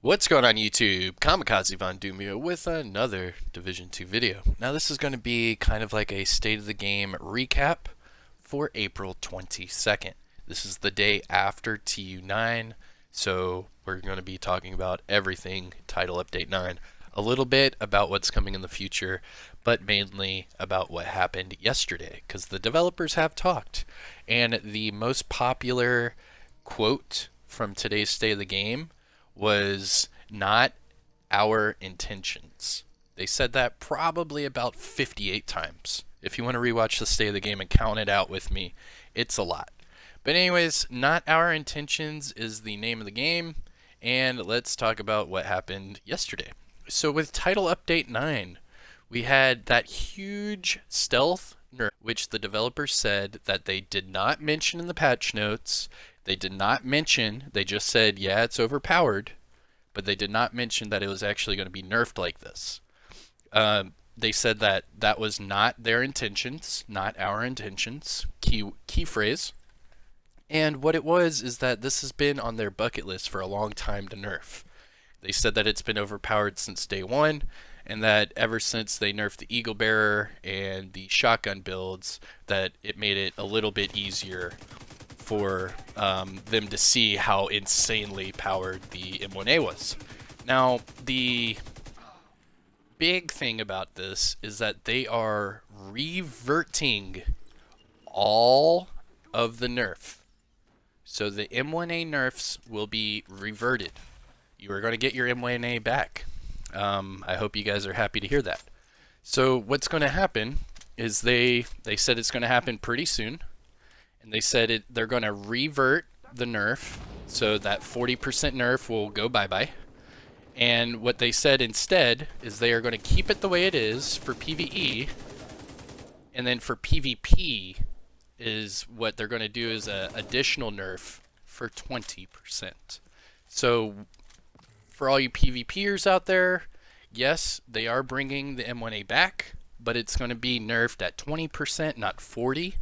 What's going on YouTube? Kamikazevondoom here with another Division 2 video. Now this is going to be kind of like a state of the game recap for April 22nd. This is the day after TU9, so we're going to be talking about everything Title Update 9. A little bit about what's coming in the future, but mainly about what happened yesterday, because the developers have talked. And the most popular quote from today's state of the game was "not our intentions." They said that probably about 58 times. If you want to rewatch the state of the game and count it out with me, it's a lot. But anyways, "not our intentions" is the name of the game, and let's talk about what happened yesterday. So with Title Update 9, we had that huge stealth nerf, which the developers said that they did not mention in the patch notes. They did not mention, they just said, yeah, it's overpowered, but they did not mention that it was actually going to be nerfed like this. They said that that was not their intentions, not our intentions, key phrase. And what it was is that this has been on their bucket list for a long time to nerf. They said that it's been overpowered since day one, and that ever since they nerfed the Eagle Bearer and the shotgun builds, that it made it a little bit easier for them to see how insanely powered the M1A was. Now, the big thing about this is that they are reverting all of the nerf. So the M1A nerfs will be reverted. You are going to get your M1A back. I hope you guys are happy to hear that. So what's going to happen is they said it's going to happen pretty soon. And they said they're going to revert the nerf, so that 40% nerf will go bye-bye. And what they said instead is they are going to keep it the way it is for PvE, and then for PvP is what they're going to do is an additional nerf for 20%. So for all you PvPers out there, yes, they are bringing the M1A back, but it's going to be nerfed at 20%, not 40%.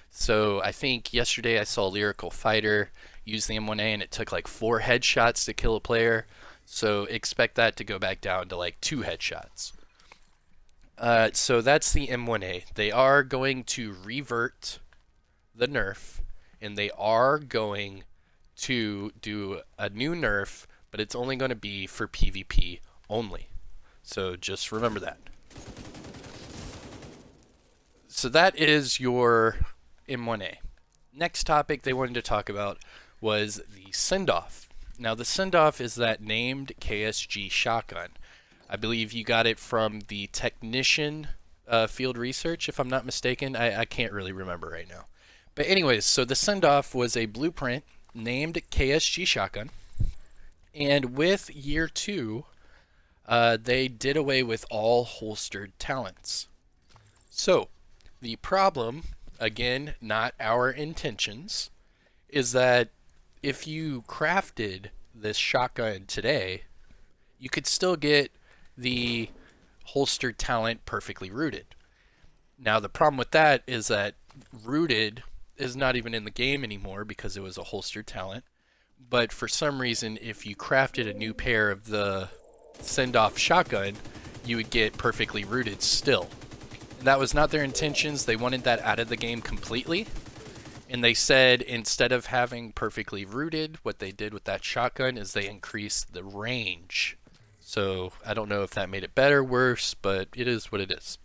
So I think yesterday I saw Lyrical Fighter use the M1A and it took like 4 headshots to kill a player. So expect that to go back down to like 2 headshots. So that's the M1A. They are going to revert the nerf, and they are going to do a new nerf, but it's only going to be for PvP only. So just remember that. So that is your M1A. Next topic they wanted to talk about was the send-off. Now the send-off is that named KSG shotgun. I believe you got it from the technician field research, if I'm not mistaken. I can't really remember right now. But anyways, so the send-off was a blueprint named KSG shotgun. And with year 2, they did away with all holstered talents. So the problem, again, not our intentions, is that if you crafted this shotgun today, you could still get the holstered talent perfectly rooted. Now the problem with that is that rooted is not even in the game anymore because it was a holstered talent. But for some reason, if you crafted a new pair of the send-off shotgun, you would get perfectly rooted still. That was not their intentions. They wanted that out of the game completely. And they said instead of having perfectly rooted, what they did with that shotgun is they increased the range. So I don't know if that made it better, worse, but it is what it is.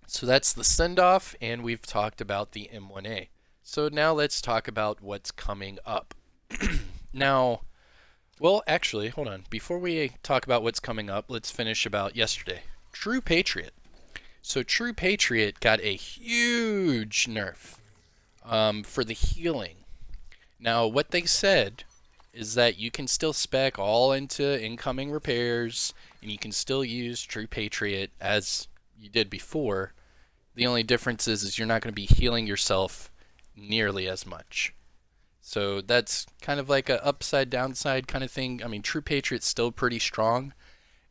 So that's the send-off, and we've talked about the M1A. So now let's talk about what's coming up. Now, well, actually, hold on. Before we talk about what's coming up, let's finish about yesterday. True Patriot. So True Patriot got a huge nerf for the healing. Now what they said is that you can still spec all into incoming repairs, and you can still use True Patriot as you did before. The only difference is you're not going to be healing yourself nearly as much. So that's kind of like a upside downside kind of thing. I mean, True Patriot's still pretty strong,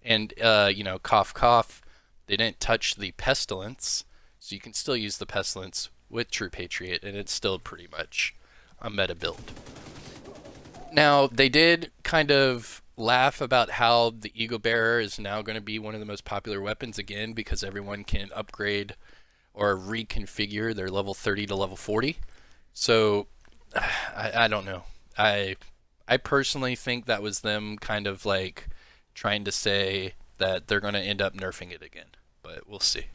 and you know, cough cough, they didn't touch the Pestilence, so you can still use the Pestilence with True Patriot, and it's still pretty much a meta build. Now, they did kind of laugh about how the Eagle Bearer is now going to be one of the most popular weapons again because everyone can upgrade or reconfigure their level 30 to level 40. So I don't know. I personally think that was them kind of like trying to say that they're going to end up nerfing it again, but we'll see.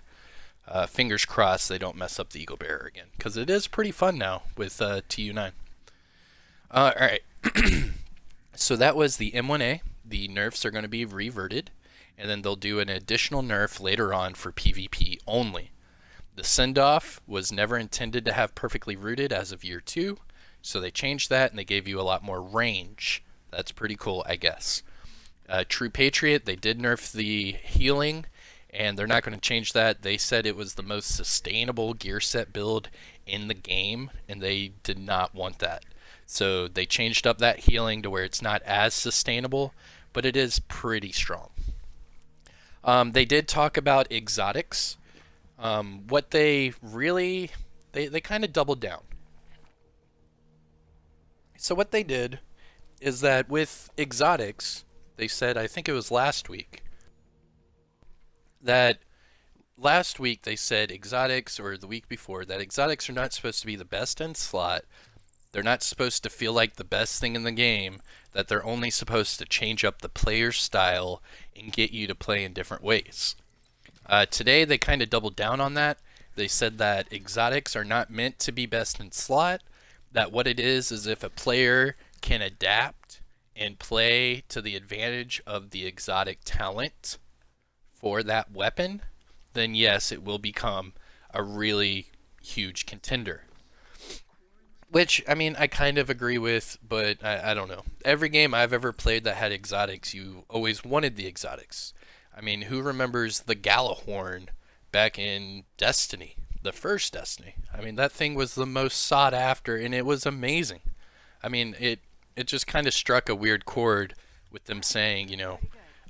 Fingers crossed they don't mess up the Eagle Bearer again, because it is pretty fun now with TU9. Alright, so that was the M1A. The nerfs are going to be reverted, and then they'll do an additional nerf later on for PvP only. The send-off was never intended to have perfectly rooted as of year 2, so they changed that and they gave you a lot more range. That's pretty cool, I guess. True Patriot, they did nerf the healing, and they're not going to change that. They said it was the most sustainable gear set build in the game, and they did not want that. So they changed up that healing to where it's not as sustainable, but it is pretty strong. They did talk about exotics. What they really, they kind of doubled down. So what they did is that with exotics, they said, I think it was last week, that last week they said exotics, or the week before, that exotics are not supposed to be the best in slot. They're not supposed to feel like the best thing in the game, that they're only supposed to change up the player's style and get you to play in different ways. Today they kind of doubled down on that. They said that exotics are not meant to be best in slot, that what it is if a player can adapt and play to the advantage of the exotic talent for that weapon, then yes, it will become a really huge contender. Which, I mean, I kind of agree with, but I don't know. Every game I've ever played that had exotics, you always wanted the exotics. I mean, who remembers the Galahorn back in Destiny, the first Destiny? I mean, that thing was the most sought after, and it was amazing. I mean, it just kind of struck a weird chord with them saying, you know,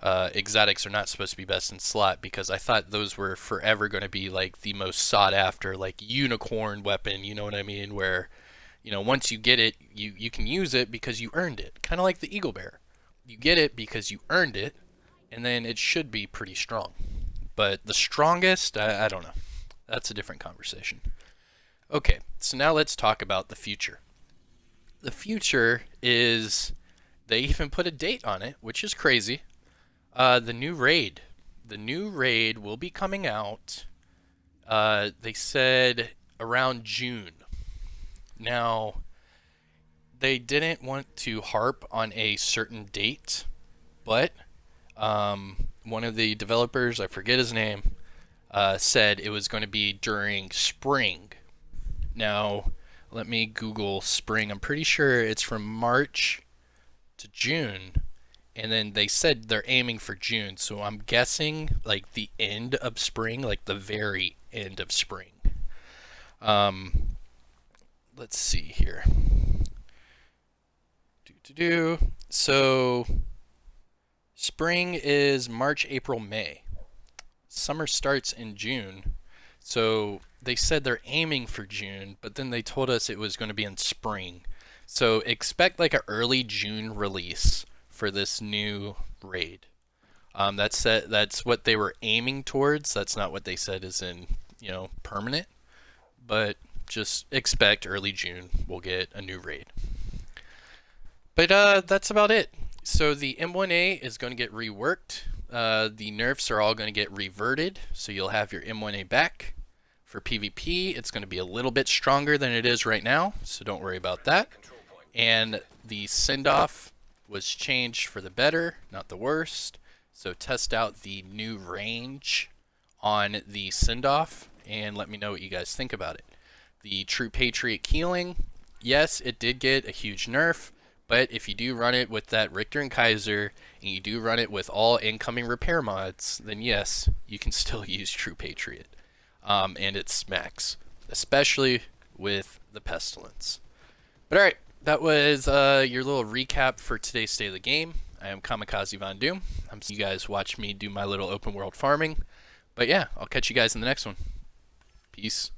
exotics are not supposed to be best in slot, because I thought those were forever going to be like the most sought after, like unicorn weapon, you know what I mean, where, you know, once you get it, you can use it because you earned it. Kind of like the Eagle Bear. You get it because you earned it, and then it should be pretty strong. But the strongest, I don't know. That's a different conversation. Okay, so now let's talk about the future. The future is, they even put a date on it, which is crazy. The new raid. The new raid will be coming out, they said, around June. Now, they didn't want to harp on a certain date, but one of the developers, I forget his name, said it was going to be during spring. Now, let me Google spring. I'm pretty sure it's from March to June, and then they said they're aiming for June, so I'm guessing like the end of spring, like the very end of spring. Let's see here. So spring is March, April, May. Summer starts in June. So they said they're aiming for June, but then they told us it was going to be in spring. So expect like an early June release for this new raid. That's what they were aiming towards. That's not what they said is in, you know, permanent, but just expect early June we'll get a new raid. But that's about it. So the M1A is going to get reworked. The nerfs are all going to get reverted, so you'll have your M1A back. For PvP, it's going to be a little bit stronger than it is right now, so don't worry about that. And the send-off was changed for the better, not the worst. So test out the new range on the send-off and let me know what you guys think about it. The True Patriot healing, yes, it did get a huge nerf, but if you do run it with that Richter and Kaiser, and you do run it with all incoming repair mods, then yes, you can still use True Patriot. And it's max, especially with the Pestilence. But alright, that was your little recap for today's State of the Game. I am Kamikazevondoom. You guys watch me do my little open world farming. But yeah, I'll catch you guys in the next one. Peace.